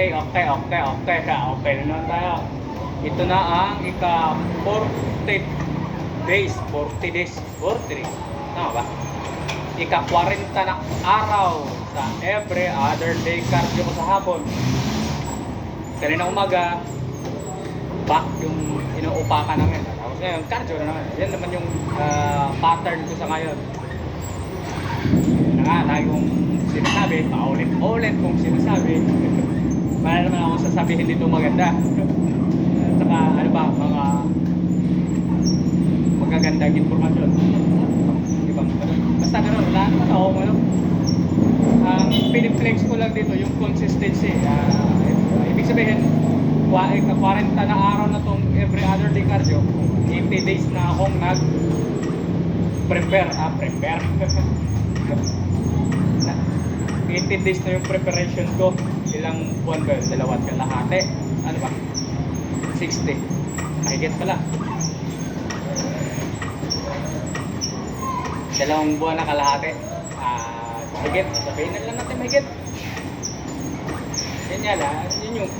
Okay. Okay na naman tayo. Ito na ang ika 40 days. 40 days. Tama ba? Ika 40 na araw sa every other day cardio ko sa hapon. Kanina umaga, back yung inuupakan namin. Tapos ngayon, cardio na naman. Yan naman yung pattern ko sa ngayon. Yan na nga, tayo kong sinasabi, paulit-ulit kong sinasabi. Para naman ako sasabihin dito maganda. At saka, ano ba, mga magagandang informasyon. Ibang, basta gano'n, wala naman ako, ano. Ang piniplex ko lang dito, yung consistency. Ibig sabihin, 40 na araw na tong every other day cardio, 80 days na akong prepare 80 days na yung preparation ko. Ilang buwan ba yun? 2 kalahati. Ano ba? 60. Mahigit pala. 2 buwan na kalahati. Mahigit. Sabihin na lang natin mahigit. Yan yan ha. Yun yung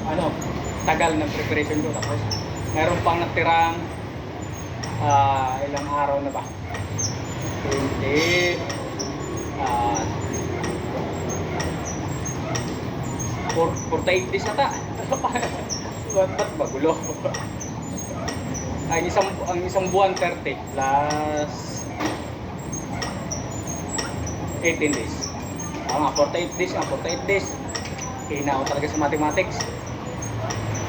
tagal ng preparation ko. Tapos meron pang natirang ilang araw na ba? 48 days ata. Ba't magulo? Ang isang buwan 30 plus 18 days. 48 days. Hina ako talaga sa mathematics.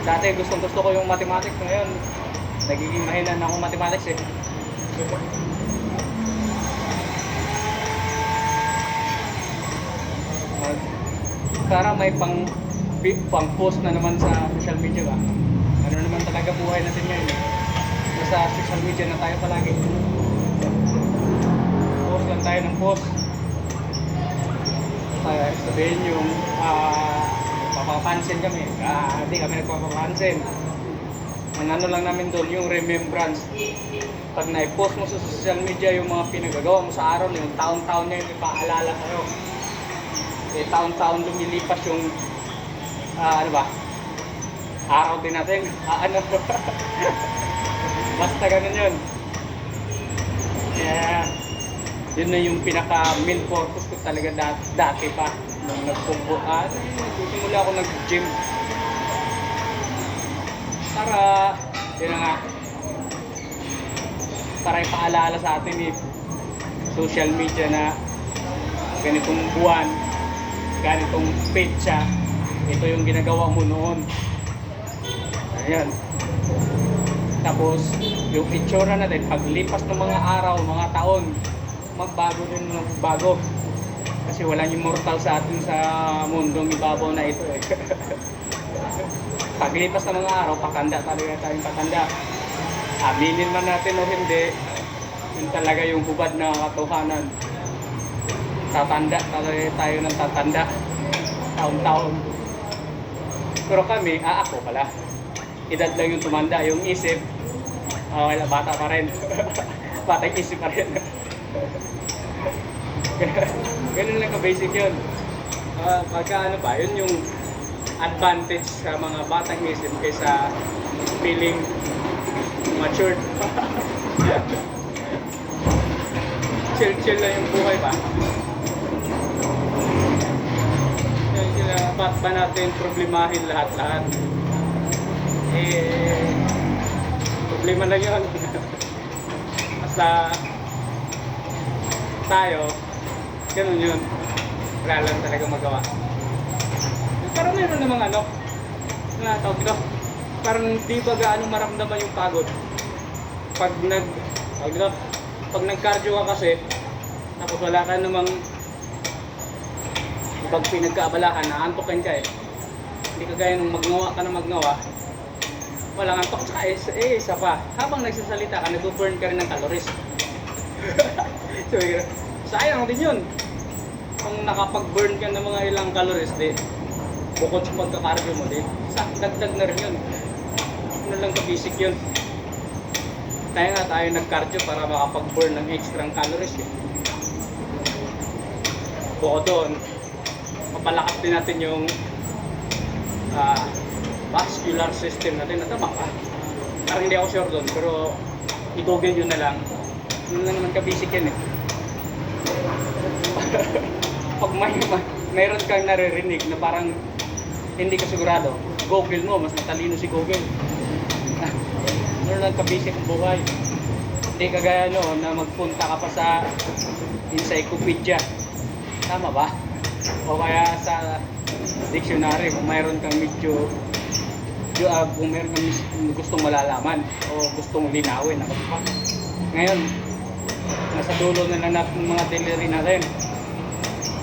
Dati gusto ko yung mathematics, ngayon nagiging mahina na akong mathematics eh. Para may pang post na naman sa social media ba? Ano naman talaga buhay natin ngayon eh. Nasa social media na tayo palagi. Post lang tayo ng post. Kaya sabihin yung papapansin kami. Hindi kami nagpapapansin. Ang ano lang namin doon, yung remembrance. Pag na-post mo sa social media yung mga pinagagawa mo sa araw, yung taon-taon niya yung ipaalala sa'yo. Eh, taon-taon lumilipas yung araw din natin. Basta ganun yun. Kaya yun na yung pinaka main purpose ko talaga dati pa nung nagsimula ako nag-gym para yun nga, para ipaalala sa atin social media na ganitong buwan, ganitong petsa, ito yung ginagawa mo noon. Ayan. Tapos yung itsura natin paglipas ng mga araw, mga taon, magbago din magbago. Kasi walang immortal sa atin sa mundong ibabaw na ito eh. Paglipas ng mga araw, patanda talaga tayong patanda. Aminin man natin o hindi, yun talaga yung hubad na katotohanan. Tatanda talaga tayo ng tatanda. Taon-taon. Pero kami, ako pala. Edad lang yung tumanda, yung isip, wala, bata pa rin. Bata yung isip pa rin. Ganun lang ka-basic yun. Pagka yun yung advantage sa mga batang isip kaysa feeling matured. Chill lang yung buhay ba? Ba't ba natin problemahin lahat-lahat? Problema lang yun. Basta tayo, ganun yun. Wala lang talaga magawa. Parang meron namang tawag ito, parang di ba gaano maramdaman yung pagod. Pag nag-cardio ka kasi, tapos wala ka namang ibang pinagkaabalahan, naantokin ka eh. Hindi ka gaya nung magnawa ka na magnawa, walang antok. Tsaka isa pa, habang nagsasalita ka, nag-burn ka rin ng calories. So, sayang din yun. Kung nakapag-burn ka ng mga ilang calories, bukod sa pagka-cardio mo, dagdag na rin yun. Ano lang ka-basic yun. Tayo nag-cardio para makapag-burn ng extra calories eh. Bukod doon, mapalakas din natin yung ah, vascular system natin. Natama ka. Parang hindi ako sure doon, pero i-google yun na lang. Yun lang naman ka-basic yan eh. Pag mayroon kang naririnig na parang hindi ka sigurado, Google mo, mas matalino si Google. Ano lang ka-basic ang buhay. Hindi kagaya noon na magpunta ka pa sa encyclopedia. Tama ba? O kaya sa dictionary kung mayroon kang medyo kung mayroon kang gustong malalaman o gustong linawin. Ngayon, nasa dulo na lang ng mga delivery natin.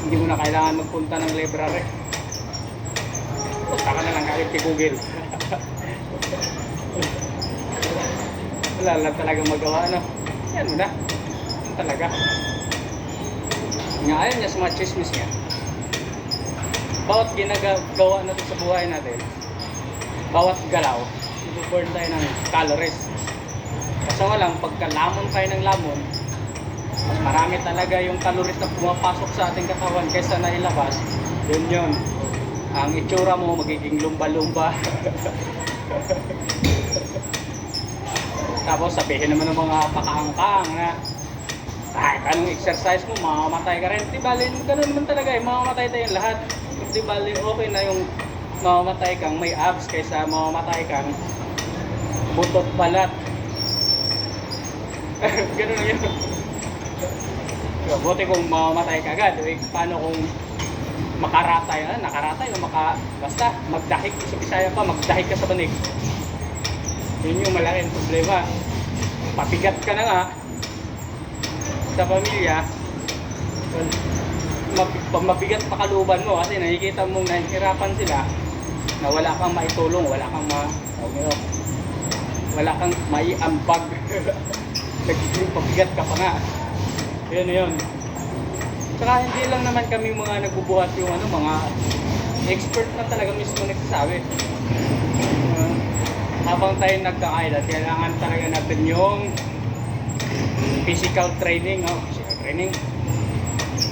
Hindi mo na kailangan magpunta ng library. Punta ka na lang kahit kay Google. Wala lang talaga magawa, ano. Yan mo na. Yan talaga. Nga ayaw niya sa mga chismis niya. Bawat ginagawa natin sa buhay natin, bawat galaw, i-burn tayo ng calories. Kaso nga lang, pagka lamon tayo ng lamon, mas marami talaga yung calories na pumapasok sa ating katawan kaysa nailabas. Yun. Ang itsura mo magiging lumba-lumba. Tapos sabihin naman ng mga pakaangkang na kahit anong exercise mo, mamamatay ka rin. Di bali, ganun naman talaga eh, mamamatay tayong lahat. Di bali, okay na yung mamamatay kang may abs kaysa mamamatay kang butot balat. Ganun yun. Buti kung mamamatay ka agad. Paano kung makaratay? Nakaratay o basta magdahik sa Bisaya pa, magdahik ka sa banig. Yun yung malaking problema. Papigat ka na nga sa pamilya. Mabigat pa kalooban mo kasi nakikita mong nahihirapan sila na wala kang maitulong, wala kang maiambag. Nagiging pabigat ka pa nga. Yun. Saka hindi lang naman kami mga nagbubuhat yung mga expert na talaga mismo nagsasabi. Habang tayo nagkakaedad, kailangan talaga natin yung physical training,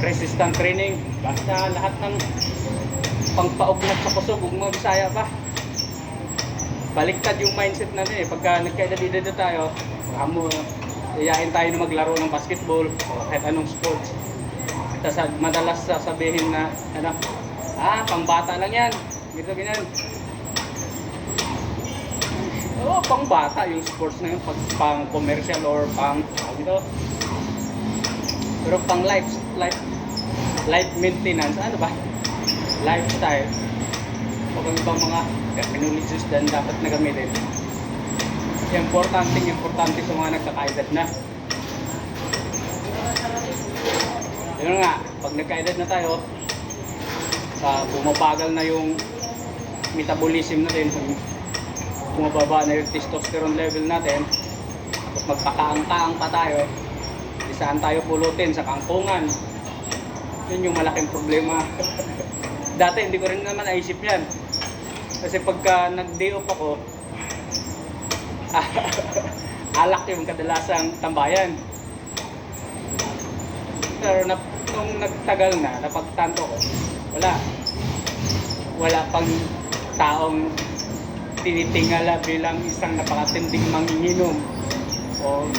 resistant training, basta lahat ng pangpaugnat sa kusog, huwag mo Bisaya pa. Baliktad yung mindset natin eh, pagka nagkaedad na tayo, iyain tayo na maglaro ng basketball o kahit anong sports. Tapos madalas sasabihin na, pangbata lang yan, ganyan. Oo, pangbata yung sports na yun, pang commercial or pang, pero pang life maintenance, lifestyle, o kung ibang mga terminologies din dapat na gamitin. Importante sa mga nagkakaedad na. Yun nga, pag nagkaedad na tayo, bumabagal na yung metabolism natin, bumababa na yung testosterone level natin, tapos magpakaang-kaang pa tayo, saan tayo pulutin? Sa kangkungan. Yun yung malaking problema. Dati hindi ko rin naman naisip yan. Kasi pagka nag-day off ako, alak yung kadalasang tambayan. Pero nung nagtagal na, napagtanto ko, wala pang taong tinitingala bilang isang napakatinding manginginom o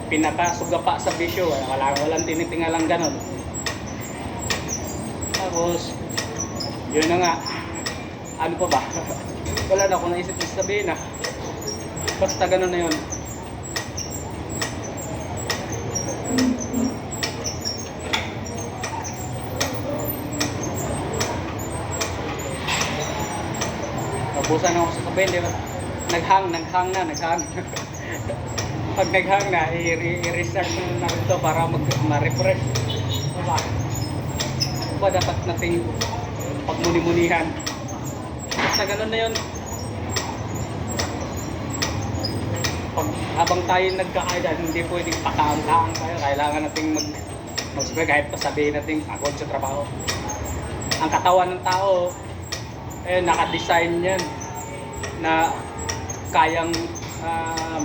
pinakasuga pa sa bisyo, walang tinitingalang ganon. Tapos yun na nga, ano pa ba? Wala na akong naisip na sabihin basta ganon na yun. Nabusan ako sa sabihin, di ba? Naghang pag naghang na, i-research na rin ito para ma-refresh. Ba dapat nating pagmuni-munihan. Basta ganun na yun. Habang tayo nagkakaedad, hindi pwedeng pakaang-kaang tayo. Kailangan nating mag-spread kahit pa sabihin natin pagod sa trabaho. Ang katawan ng tao, naka-design yan na kayang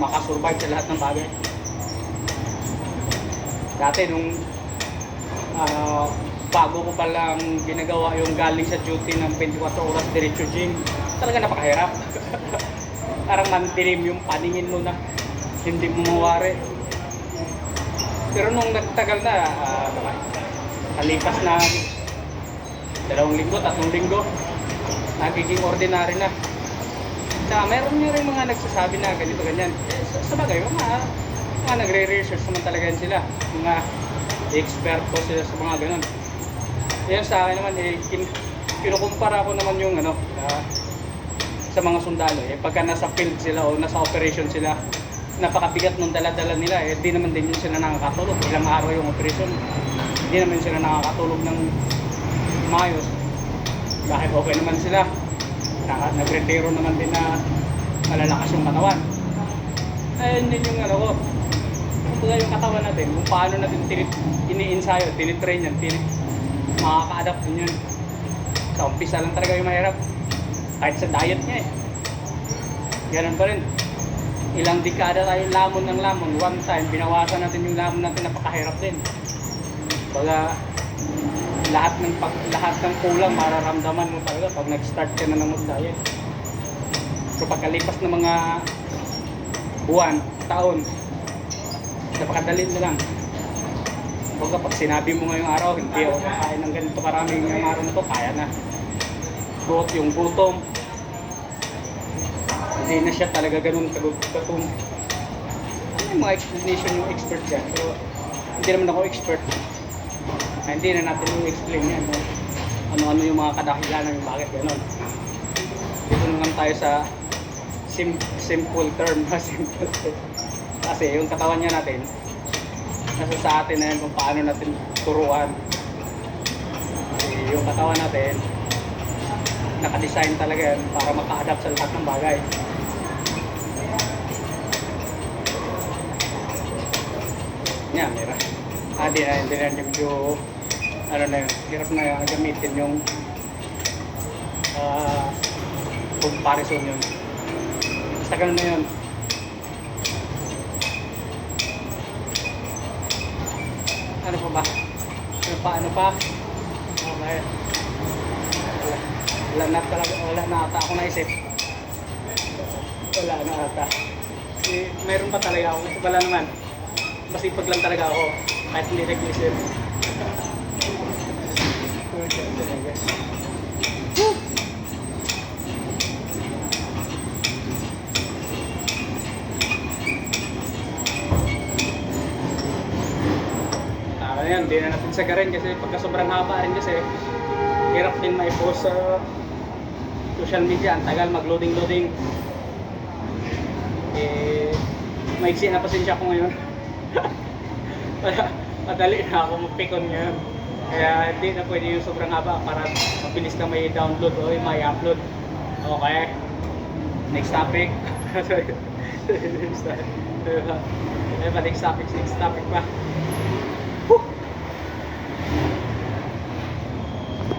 makasurvive sa lahat ng bagay. Dati nung bago ko palang ginagawa yung galing sa duty ng 24 oras diretso gym, talaga napakahirap. Parang mandilim yung paningin mo na hindi mo mawari. Pero nung nagtagal na, kalipas na 2 linggo, 3 linggo, nagiging ordinary na. Tsaka meron nga rin mga nagsasabi na ganito ganyan. Sa bagay, mga nagre-research naman talaga yan sila. Mga expert po sila sa mga ganun. Yan sa akin naman, kinukumpara ko naman yung sa mga sundalo. Pagka nasa field sila o nasa operation sila, napakabigat ng dala-dala nila. Di naman din yun sila nakakatulog. Ilang araw yung operation, di naman sila nakakatulog ng maayos. Dahil okay naman sila. Nagretiro naman din na malalakas yung katawan. Ayun din yung ko. Kumbaga yung katawan natin, kung paano natin ini-ensayo, tinitrain yan, makaka-adapt din yan. Sa umpisa lang talaga yung mahirap. Kahit sa diet niya ganun pa rin. Ilang dekada tayo lamon ng lamon. One time, binawasan natin yung lamon natin, napakahirap din. Baga, lahat ng kulang mararamdaman mo talaga pag nag-start ka na ng mag-diet. So pagkalipas ng mga buwan, taon, napakadali na lang. Baga pag sinabi mo ngayong araw, hindi ako kakain ng ganito karami ngayong araw na to, kaya na. Buot yung gutom. Hindi na siya talaga ganun kagutom. Ano yung mga explanation yung expert dyan? So, hindi naman ako expert. Hindi na natin yung explain yan. Ano-ano yung mga kadahilanan yung bakit ganun. Dito naman tayo sa simple term. Kasi yung katawan niya natin, nasa sa atin na yan kung paano natin turuan. Yung katawan natin, naka-design talaga yan para maka-adapt sa lahat ng bagay. Yan, meron. Hindi na medyo hirap na gamitin yung comparison yun. Basta ganun na yun. Ano pa ba? Ano pa? Okay. Wala na ata ako naisip. Wala na ata. Mayroon pa talaga ako. Kasi wala naman. Masipag lang talaga ako. Kahit hindi nag-isip. Yan, hindi na natin sagarin kasi pagka sobrang haba rin kasi hirap din ma-post sa social media. Ang tagal mag-loading. Maiksi na pasensya ko ngayon. Madali na ako mag-pick-on ngayon. Kaya hindi na pwede yung sobrang haba para mabilis na may download o may upload. Okay. Next topic. Next topic pa.